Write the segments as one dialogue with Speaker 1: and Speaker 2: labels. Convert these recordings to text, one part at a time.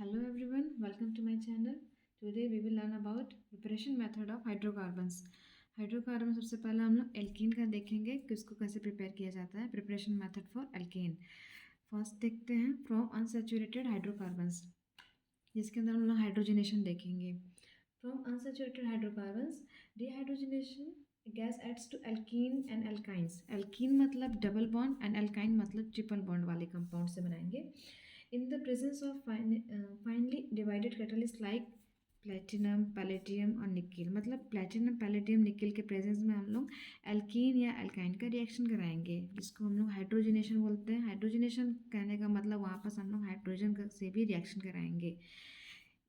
Speaker 1: Hello everyone, welcome to my channel. Today we will learn about preparation method of hydrocarbons. Hydrocarbon सबसे पहले हम लोग alkene का देखेंगे कि उसको कैसे प्रिपेयर किया जाता है. Preparation method for alkene. First देखते हैं फ्रॉम अनसैचुरेटेड हाइड्रोकार्बन्स, जिसके अंदर हम लोग हाइड्रोजनेशन देखेंगे. From unsaturated hydrocarbons dehydrogenation gas aids to alkene and alkynes. Alkene मतलब डबल बॉन्ड एंड एल्काइन मतलब ट्रिपल बॉन्ड वाले कंपाउंड से बनाएंगे. In the presence of finely divided catalysts like platinum, palladium और निकिल. मतलब प्लेटिनम, पैलेडियम, निकिल के presence में हम लोग एल्कीन या एल्काइन का रिएक्शन कराएंगे, जिसको हम लोग हाइड्रोजनेशन बोलते हैं. हाइड्रोजनेशन कहने का मतलब वहाँ पर हम लोग हाइड्रोजन से भी रिएक्शन कराएंगे,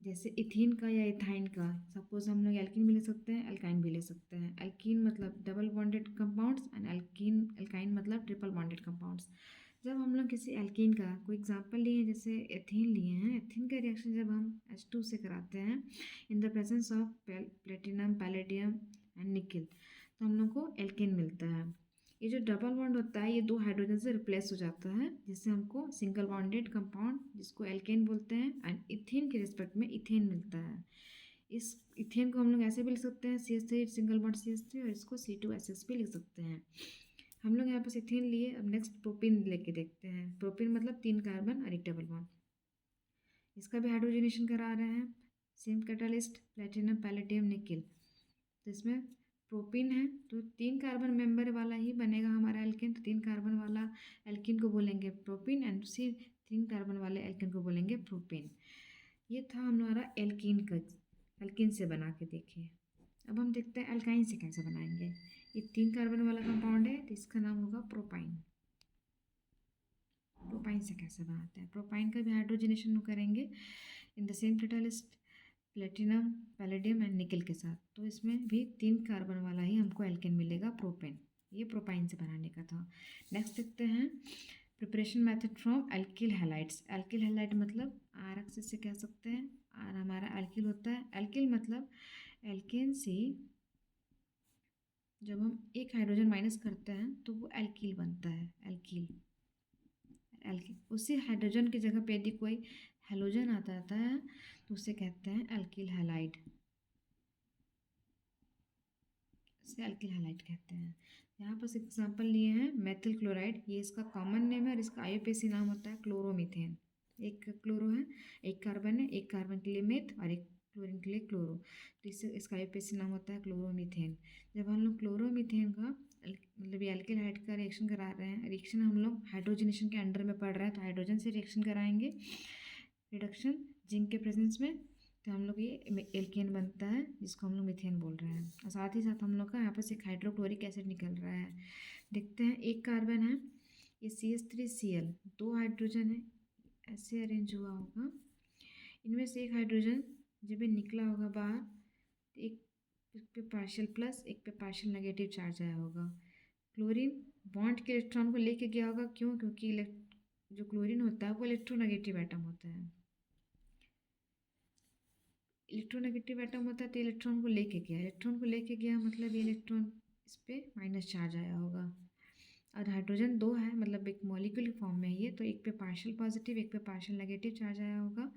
Speaker 1: जैसे इथीन का या इथाइन का. सपोज हम लोग एल्कीन भी ले सकते हैं, एल्काइन भी ले सकते हैं. एल्कीन मतलब double bonded compounds and alkyne मतलब ट्रिपल बॉन्डेड कंपाउंड्स. जब हम लोग किसी एल्कीन का कोई एग्जांपल लिए, जैसे एथीन लिए हैं, एथीन का रिएक्शन जब हम H2 से कराते हैं in the presence of platinum, palladium and nickel, तो हम लोग को एल्कीन मिलता है. ये जो डबल बॉन्ड होता है ये दो हाइड्रोजन से रिप्लेस हो जाता है, जिससे हमको सिंगल बॉन्डेड कंपाउंड जिसको एल्केन बोलते हैं एंड इथीन के रिस्पेक्ट में इथेन मिलता है. इस इथेन को हम लोग ऐसे भी लिख सकते हैं CH3 सिंगल बॉन्ड CH3, और इसको C2H6 भी लिख सकते हैं. हम लोग यहाँ पर इथेन लिए. अब नेक्स्ट प्रोपीन लेके देखते हैं. प्रोपीन मतलब 3 कार्बन और 1 डबल बॉन्ड. इसका भी हाइड्रोजनेशन करा रहे हैं. Same catalyst platinum, palladium, nickel. तो इसमें प्रोपीन है तो 3 कार्बन मेंबर वाला ही बनेगा हमारा एल्केन. तो 3 कार्बन वाला एल्किन को बोलेंगे प्रोपीन एंड उसी 3 कार्बन वाले एल्किन को बोलेंगे प्रोपीन. ये था हमारा एल्कीन का. एल्किन से बना के देखिए. अब हम देखते हैं एल्काइन से कैसे बनाएंगे. ये 3 कार्बन वाला कंपाउंड है तो इसका नाम होगा प्रोपाइन. प्रोपाइन से कैसे बनाते हैं. प्रोपाइन का भी हाइड्रोजनेशन करेंगे in the same catalyst platinum, palladium and nickel के साथ. तो इसमें भी 3 कार्बन वाला ही हमको एल्केन मिलेगा प्रोपेन. ये प्रोपाइन से बनाने का था. नेक्स्ट देखते हैं preparation method from alkyl halides. Alkyl halide मतलब RX से कह सकते हैं. और हमारा एल्किल होता है. एल्किल मतलब एल्केन से जब हम एक हाइड्रोजन माइनस करते हैं तो वो एल्किल बनता है. एल्किल उसी हाइड्रोजन की जगह पे यदि कोई हेलोजन आता है तो उसे कहते हैं एल्किल हैलाइड. इसे एल्किल हैलाइड कहते हैं. यहाँ पर एग्जांपल लिए हैं मेथिल क्लोराइड. ये इसका कॉमन नेम है और इसका IUPAC नाम होता है क्लोरोमीथेन. एक क्लोरो है, एक कार्बन है, एक कार्बन के लिए मेथ और एक क्लोरीन के लिए क्लोरो. तो इससे इसका IUPAC नाम होता है क्लोरोमीथेन. जब हम लोग क्लोरोमीथेन का मतलब ये एल्किल हाइड का रिएक्शन करा रहे हैं, रिएक्शन हम लोग हाइड्रोजनेशन के अंडर में पढ़ रहे हैं तो हाइड्रोजन से रिएक्शन कराएंगे. रिडक्शन जिंक के प्रेजेंस में, तो हम लोग ये एल्केन बनता है जिसको हम लोग मीथेन बोल रहे हैं. और साथ ही साथ हम लोग का यहाँ पर से हाइड्रोक्लोरिक एसिड निकल रहा है. देखते हैं एक कार्बन है, ये CH3Cl, 2 हाइड्रोजन है, ऐसे अरेंज हुआ होगा. इनमें से एक हाइड्रोजन जब ये निकला होगा बाहर, एक पे पार्शियल प्लस, एक पे पार्शियल नेगेटिव चार्ज आया होगा. क्लोरीन बॉन्ड के इलेक्ट्रॉन को लेके गया होगा. क्यों? क्योंकि जो क्लोरीन होता है वो इलेक्ट्रोनेगेटिव एटम होता है. इलेक्ट्रोनेगेटिव एटम होता है तो इलेक्ट्रॉन को लेके गया मतलब ये इलेक्ट्रॉन इस पर माइनस चार्ज आया होगा. और हाइड्रोजन 2 है मतलब एक मॉलिक्यूल फॉर्म में ये, तो एक पे पार्शियल पॉजिटिव, एक पे पार्शियल नेगेटिव चार्ज आया होगा.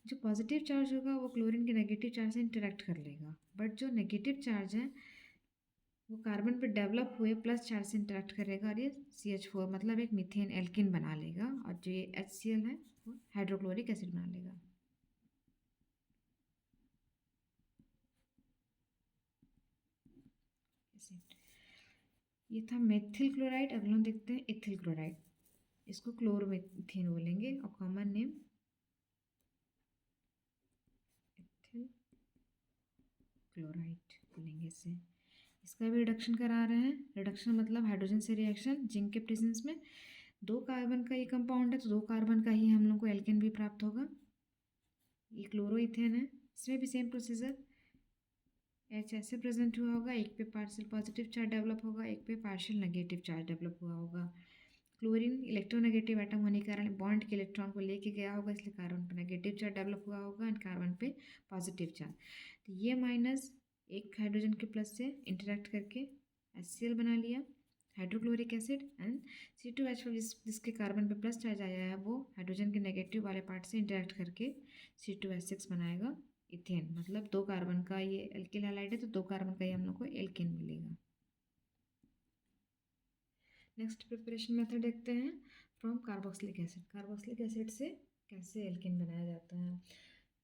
Speaker 1: जो पॉजिटिव चार्ज होगा वो क्लोरीन के नेगेटिव चार्ज से इंटरेक्ट कर लेगा, बट जो नेगेटिव चार्ज है वो कार्बन पे डेवलप हुए प्लस चार्ज से इंटरेक्ट करेगा और ये CH4 मतलब एक मीथेन एल्किन बना लेगा. और जो ये HCl है वो हाइड्रोक्लोरिक एसिड बना लेगा. ये था मेथिल क्लोराइड. अगला हम देखते हैं इथिल क्लोराइड. इसको क्लोरोमीथेन बोलेंगे और कॉमन नेम इथिल क्लोराइड बोलेंगे इसे. इसका भी रिडक्शन करा रहे हैं. रिडक्शन मतलब हाइड्रोजन से रिएक्शन जिंक के प्रेजेंस में. 2 कार्बन का ये कंपाउंड है तो 2 कार्बन का ही हम लोग को एल्केन भी प्राप्त होगा. ये क्लोरोइथेन है. इसमें भी सेम प्रोसीजर. H ऐसे प्रेजेंट हुआ होगा, एक पे पार्शियल पॉजिटिव चार्ज डेवलप होगा, एक पे पार्शियल नेगेटिव चार्ज डेवलप हुआ होगा. क्लोरीन इलेक्ट्रोनेगेटिव एटम होने के कारण बॉन्ड के इलेक्ट्रॉन को लेके गया होगा, इसलिए कार्बन पे नेगेटिव चार्ज डेवलप हुआ होगा एंड कार्बन पे पॉजिटिव चार्ज. तो ये माइनस एक हाइड्रोजन के प्लस से इंटरेक्ट करके HCl बना लिया. हाइड्रोक्लोरिक एसिड, एंड C2H4 जिसके कार्बन पे प्लस चार्ज आया है वो हाइड्रोजन के नेगेटिव वाले पार्ट से इंटरेक्ट करके C2H6 बनाएगा इथेन। मतलब 2 कार्बन का ये एल्किल हैलाइड है तो 2 कार्बन का ही हम लोग को एल्केन मिलेगा। नेक्स्ट प्रिपरेशन मेथड देखते हैं from carboxylic acid. Carboxylic acid से कैसे एल्केन बनाया जाता है।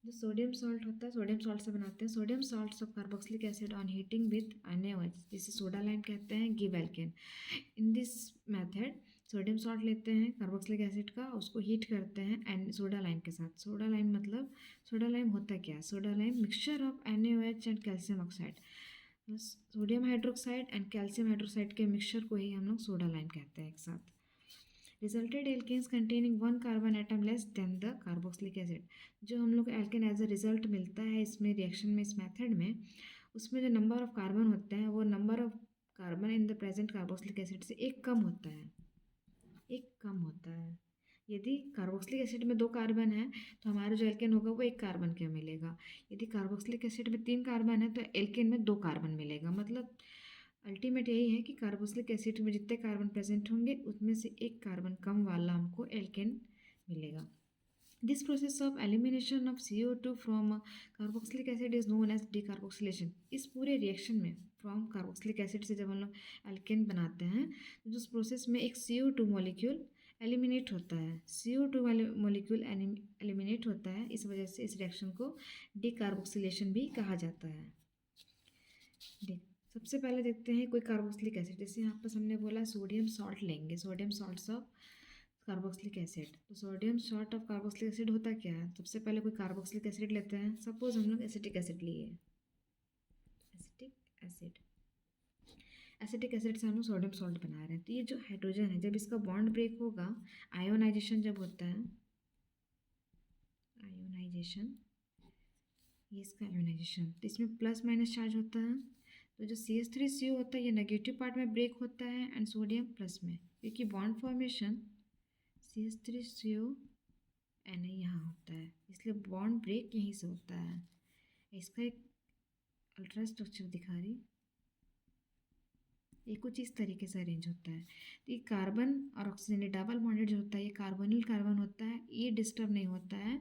Speaker 1: जो सोडियम सॉल्ट होता है, सोडियम सॉल्ट से बनाते हैं। Sodium salts of carboxylic acid on heating with NaOH, जिसे सोडा लाइम कहते हैं, give alkane. In this method sodium salt लेते हैं कार्बोक्सिलिक एसिड का, उसको हीट करते हैं एंड सोडा लाइम के साथ। सोडा लाइम मतलब, सोडा लाइम होता क्या है? Soda lime mixture of NaOH and calcium oxide, sodium hydroxide and calcium hydroxide के मिक्सचर को ही हम लोग सोडा लाइम कहते हैं एक साथ। Resulted alkanes containing 1 carbon atom less than the carboxylic acid. जो हम लोग एल्केन एज अ रिजल्ट मिलता है इसमें रिएक्शन में, इस मेथड में, उसमें जो नंबर ऑफ कार्बन होते हैं वो number of carbon in the present carboxylic acid से एक कम होता है, एक कम होता है। यदि कार्बोक्सिलिक एसिड में 2 कार्बन है तो हमारा जो एल्केन होगा वो 1 कार्बन का मिलेगा। यदि कार्बोक्सिलिक एसिड में 3 कार्बन है तो एल्केन में 2 कार्बन मिलेगा। मतलब अल्टीमेट यही है कि कार्बोक्सिलिक एसिड में जितने कार्बन प्रेजेंट होंगे उसमें से 1 कार्बन कम वाला हमको एल्केन मिलेगा। This process of elimination of CO2 from carboxylic acid is known as decarboxylation. इस पूरे रिएक्शन में फ्रॉम कार्बोक्सिलिक एसिड से जब हम लोग एल्केन बनाते हैं तो उस प्रोसेस में एक CO2 मॉलिक्यूल एलिमिनेट होता है। CO2 वाले मॉलिक्यूल एलिमिनेट होता है, इस वजह से इस रिएक्शन को डिकार्बोक्सिलेशन भी कहा जाता है। सबसे पहले देखते हैं कोई कार्बोक्सिलिक एसिड, जैसे यहाँ पर हमने बोला सोडियम सॉल्ट लेंगे, sodium salts of carboxylic acid. तो sodium salt of carboxylic acid होता क्या है? सबसे पहले कोई कार्बोक्सिलिक एसिड लेते हैं, सपोज हम लोग एसिटिक एसिड लिए, एसिटिक एसिड, एसिटिक एसिड से हम लोग सोडियम सॉल्ट बना रहे हैं। तो ये जो हाइड्रोजन है जब इसका बॉन्ड ब्रेक होगा, आयोनाइजेशन जब होता है, आयोनाइजेशन, ये इसका आयोनाइजेशन, तो इसमें प्लस माइनस चार्ज होता है। तो जो CH3CO होता है ये नेगेटिव पार्ट में ब्रेक होता है एंड सोडियम प्लस में, क्योंकि बॉन्ड फॉर्मेशन CH3CO Na यहाँ होता है, इसलिए बॉन्ड ब्रेक यहीं से होता है। इसका एक अल्ट्रा स्ट्रक्चर दिखा रही, ये कुछ इस तरीके से अरेंज होता है। तो ये कार्बन और ऑक्सीजन, ये डबल बॉन्डेड जो होता है ये कार्बोनिल कार्बन होता है, ये डिस्टर्ब नहीं होता है,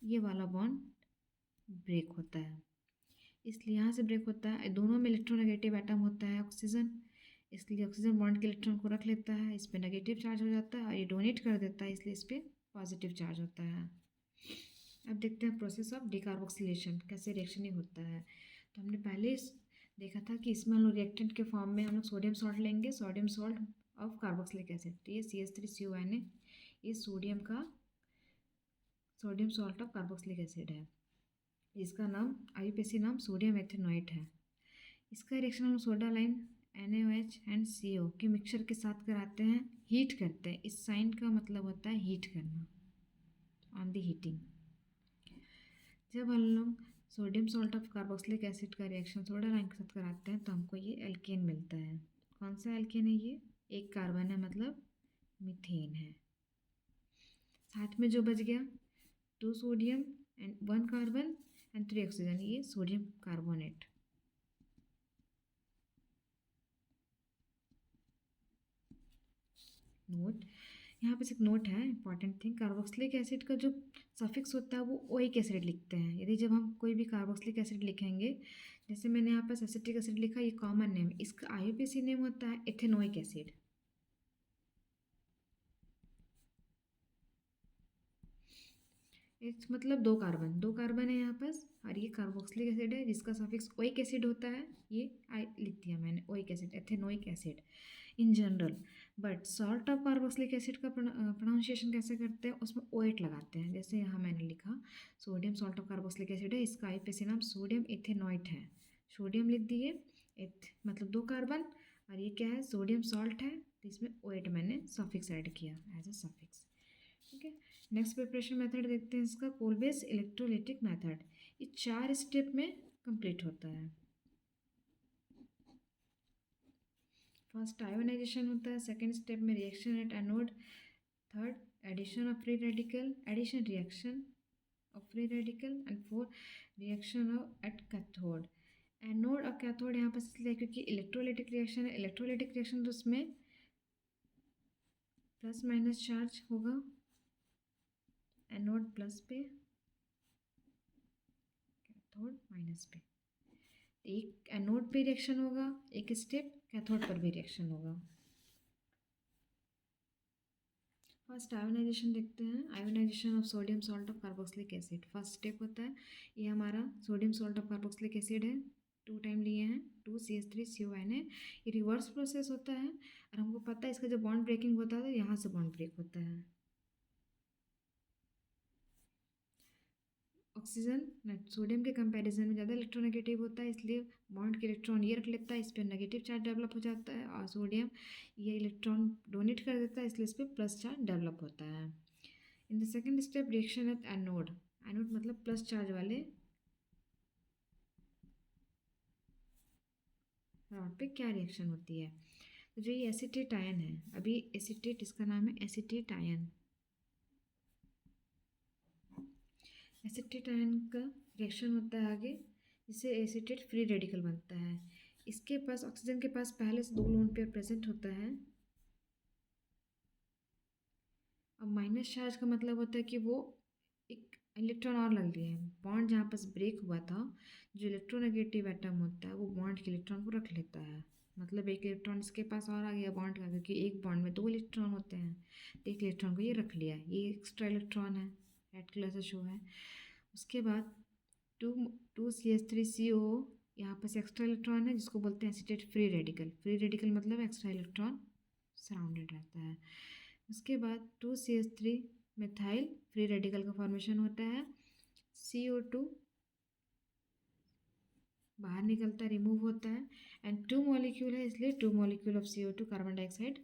Speaker 1: ये वाला बॉन्ड ब्रेक होता है, इसलिए यहाँ से ब्रेक होता है। दोनों में इलेक्ट्रोनेगेटिव एटम होता है ऑक्सीजन, इसलिए ऑक्सीजन बॉन्ड के इलेक्ट्रॉन को रख लेता है, इस पर नेगेटिव चार्ज हो जाता है और ये डोनेट कर देता है, इसलिए इस पर पॉजिटिव चार्ज होता है। अब देखते हैं प्रोसेस ऑफ डिकार्बोक्सिलेशन कैसे रिएक्शन ही होता है। तो हमने पहले देखा था कि इसमें हम लोग रिएक्टेंट के फॉर्म में हम लोग सोडियम सॉल्ट लेंगे, sodium salt of carboxylic acid. तो ये CH3CONA, ये सोडियम का, sodium salt of carboxylic acid है, इसका नाम IUPAC नाम सोडियम एथेनोएट है। इसका रिएक्शन हम soda lime NaOH and CO के मिक्सचर के साथ कराते हैं, हीट करते हैं। इस साइन का मतलब होता है हीट करना, ऑन द हीटिंग। जब हम लोग sodium salt of carboxylic acid का रिएक्शन सोडा लाइम के साथ कराते हैं तो हमको ये एल्केन मिलता है। कौन सा एल्केन है ये? 1 कार्बन है, मतलब मीथेन है। साथ में जो बच गया 2 sodium and 1 carbon and 3 oxygen, ये सोडियम कार्बोनेट। नोट, यहाँ पे एक नोट है, इंपॉर्टेंट थिंग, कार्बोक्सिलिक एसिड का जो सफिक्स होता है वो ओइक एसिड लिखते हैं। यदि जब हम कोई भी कार्बोक्सिलिक एसिड लिखेंगे, जैसे मैंने यहाँ पर एसिटिक एसिड लिखा, ये कॉमन नेम, इसका IUPAC नेम होता है एथेनोइक एसिड। इस मतलब 2 कार्बन, 2 कार्बन है यहाँ पास, और ये कार्बोक्सिलिक एसिड है जिसका सफिक्स ओइक एसिड होता है, ये लिख दिया मैंने, oic acid, ethanoic acid in general. But salt of carboxylic acid का प्रोनाउंसिएशन कैसे करते हैं, उसमें ओएट लगाते हैं। जैसे यहाँ मैंने लिखा sodium salt of carboxylic acid है, इसका IUPAC नाम सोडियम एथेनोइट है, सोडियम लिख दिए, एथ मतलब 2 कार्बन, और ये क्या है, सोडियम सॉल्ट है, तो इसमें ओएट मैंने सफिक्स ऐड किया एज अ सफिक्स। ठीक है, नेक्स्ट प्रिपरेशन मेथड देखते हैं इसका, कोलबेस इलेक्ट्रोलिटिक मेथड। ये 4 स्टेप में कंप्लीट होता है। फर्स्ट आयोनाइजेशन होता है, सेकेंड स्टेप में reaction at anode, third addition of free radical, addition reaction of free radical, and fourth reaction of at cathode. Anode और कैथोड यहाँ पर इसलिए क्योंकि इलेक्ट्रोलिटिक रिएक्शन है, इलेक्ट्रोलिटिक रिएक्शन तो उसमें प्लस माइनस चार्ज होगा एनोड प्लस पे, कैथोड माइनस पे। एक एनोड पे रिएक्शन होगा, एक स्टेप कैथोड पर भी रिएक्शन होगा। फर्स्ट आयोनाइजेशन देखते हैं। Ionisation of sodium salt of carboxylic acid. First step होता है, ये हमारा sodium salt of carboxylic acid है, 2 टाइम लिए हैं, 2CH3CON है। ये रिवर्स प्रोसेस होता है और हमको पता है इसका जो बॉन्ड ब्रेकिंग होता है यहाँ से बॉन्ड ब्रेक होता है। ऑक्सीजन सोडियम के कंपैरिजन में ज़्यादा इलेक्ट्रोनेगेटिव होता है, इसलिए बॉन्ड के इलेक्ट्रॉन ये रख लेता है, इस पर नेगेटिव चार्ज डेवलप हो जाता है, और सोडियम ये इलेक्ट्रॉन डोनेट कर देता है, इसलिए इस पर प्लस चार्ज डेवलप होता है। In the second step reaction at anode. Anode मतलब प्लस चार्ज वाले रॉड पे क्या रिएक्शन होती है। तो जो ये एसीटेट आयन है, अभी एसीटेट इसका नाम है एसीटेट आयन। एसीटेट आयन का रिएक्शन होता है आगे, जिससे एसीटेट फ्री रेडिकल बनता है। इसके पास ऑक्सीजन के पास पहले से 2 लोन पेयर प्रेजेंट होता है। अब माइनस चार्ज का मतलब होता है कि वो एक इलेक्ट्रॉन और लग लिया है। बॉन्ड जहाँ पास ब्रेक हुआ था, जो इलेक्ट्रोनेगेटिव एटम होता है वो बॉन्ड के इलेक्ट्रॉन को रख लेता है। मतलब एक इलेक्ट्रॉन इसके पास और आ गया बॉन्ड का, क्योंकि एक बॉन्ड में 2 इलेक्ट्रॉन होते हैं, तो एक इलेक्ट्रॉन को ये रख लिया, ये एक्स्ट्रा इलेक्ट्रॉन है, रेड कलर से शो है। उसके बाद 2CH3CO, यहाँ पास एक्स्ट्रा इलेक्ट्रॉन है जिसको बोलते हैं acetate free radical. Free radical मतलब एक्स्ट्रा इलेक्ट्रॉन सराउंडेड रहता है। उसके बाद 2CH3 मिथाइल फ्री रेडिकल का फॉर्मेशन होता है। CO2 बाहर निकलता है, रिमूव होता है, एंड 2 मॉलिक्यूल है इसलिए 2 molecule of CO2 carbon dioxide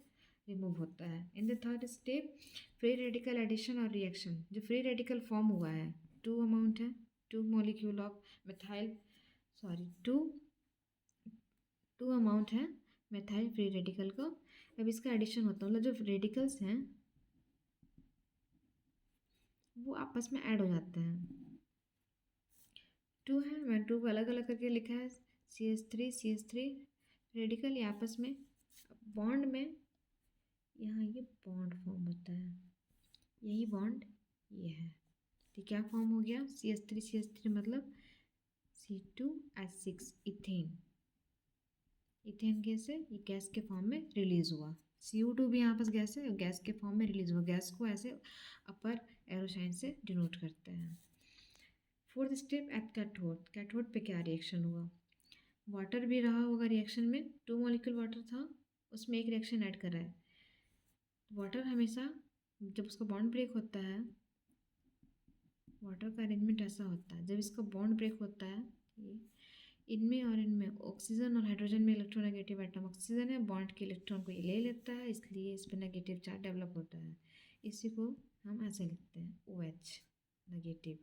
Speaker 1: remove होता है। In the third step free radical addition और रिएक्शन। जो फ्री रेडिकल फॉर्म हुआ है 2 अमाउंट है, 2 molecule of methyl, sorry 2 amount है मिथाइल फ्री रेडिकल का। अब इसका एडिशन होता है, मतलब जो रेडिकल्स हैं वो आपस में ऐड हो जाते हैं। 2 है, मैं 2 को अलग अलग करके लिखा है, CH3 रेडिकल, ये आपस में बॉन्ड में, यहाँ ये बॉन्ड फॉर्म होता है, यही बॉन्ड ये है, तो क्या फॉर्म हो गया, CH3 मतलब C2H6 इथेन। इथेन गैस है, ये गैस के फॉर्म में रिलीज हुआ। CO2 भी यहाँ पर गैस है और गैस के फॉर्म में रिलीज हुआ। गैस को ऐसे अपर एरो साइन से डिनोट करते हैं। Fourth step at cathode. Cathode पे क्या रिएक्शन हुआ, वाटर भी रहा होगा रिएक्शन में, 2 मॉलिक्यूल वाटर था, उसमें एक रिएक्शन ऐड करा है। वाटर हमेशा जब उसका बॉन्ड ब्रेक होता है, वाटर का अरेंजमेंट ऐसा होता है, जब इसका बॉन्ड ब्रेक होता है, ये इनमें और इनमें ऑक्सीजन और हाइड्रोजन में इलेक्ट्रोनेगेटिव एटम ऑक्सीजन है, बॉन्ड के इलेक्ट्रॉन को ये ले लेता है, इसलिए इस पर नेगेटिव चार्ज डेवलप होता है। इसी को हम ऐसे लिखते हैं OH negative,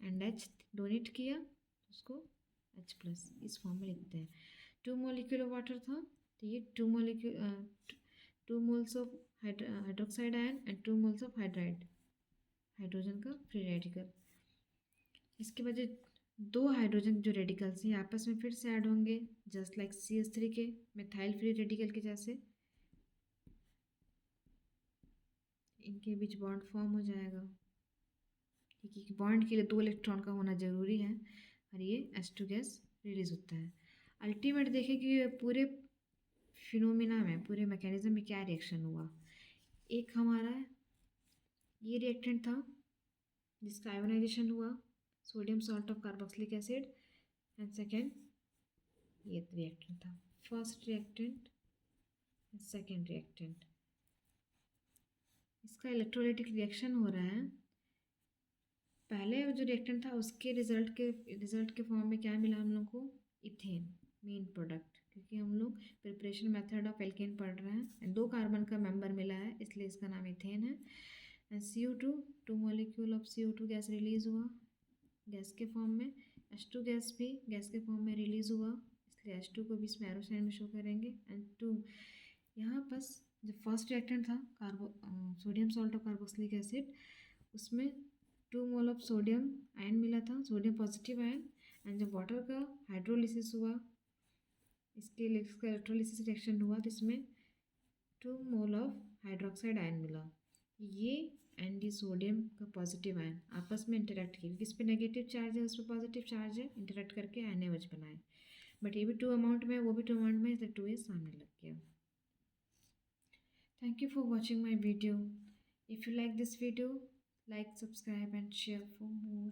Speaker 1: and H donate किया उसको H+, इस फॉर्म में लिखते हैं। 2 मॉलिक्यूल ऑफ वाटर था, तो ये 2 moles of hydroxide ion and 2 moles of hydrogen का फ्री रेडिकल। इसके बाद 2 हाइड्रोजन जो रेडिकल्स हैं आपस में फिर से ऐड होंगे, जस्ट लाइक CH3 के मिथाइल फ्री रेडिकल के जैसे, इनके बीच बॉन्ड फॉर्म हो जाएगा, क्योंकि बॉन्ड के लिए 2 इलेक्ट्रॉन का होना जरूरी है, और ये H2 गैस रिलीज होता है। अल्टीमेट देखें कि पूरे फिनोमिना में, पूरे मैकेनिज्म में क्या रिएक्शन हुआ। एक हमारा ये रिएक्टेंट था जिसका आयोनाइजेशन हुआ, sodium salt of carboxylic acid, and second ये रिएक्टेंट था, फर्स्ट रिएक्टेंट सेकेंड रिएक्टेंट। इसका इलेक्ट्रोलाइटिक रिएक्शन हो रहा है। पहले जो रिएक्टेंट था उसके रिजल्ट के फॉर्म में क्या मिला हम लोग को, इथेन मेन प्रोडक्ट, क्योंकि हम लोग प्रिपरेशन मेथड ऑफ एल्केन पढ़ रहे हैं, एंड 2 कार्बन का मेंबर मिला है इसलिए इसका नाम इथेन है। And CO2 2 molecule of CO2 gas release हुआ गैस के फॉर्म में, H2 गैस भी गैस के फॉर्म में रिलीज हुआ, इसलिए H2 को भी इसमें एरो साइन में शो करेंगे। एंड 2 यहाँ बस जो फर्स्ट रिएक्टेंट था sodium salt of carboxylic acid, उसमें 2 मोल ऑफ सोडियम आयन मिला था, सोडियम पॉजिटिव आयन, एंड जब वाटर का हाइड्रोलिसिस हुआ, इसका इलेक्ट्रोलिसिस रिएक्शन हुआ, तो इसमें 2 मोल ऑफ हाइड्रोक्साइड आयन मिला। ये एंटी सोडियम का पॉजिटिव आयन आपस में इंटरेक्ट किया, क्योंकि इस पर नेगेटिव चार्ज है, उस पर पॉजिटिव चार्ज है, इंटरेक्ट करके NaOH बनाए। बट ये भी 2 अमाउंट में, वो भी 2 अमाउंट में, इसलिए 2 सामने लग गया। Thank you for watching my video. If you like this video, like, subscribe and share for more.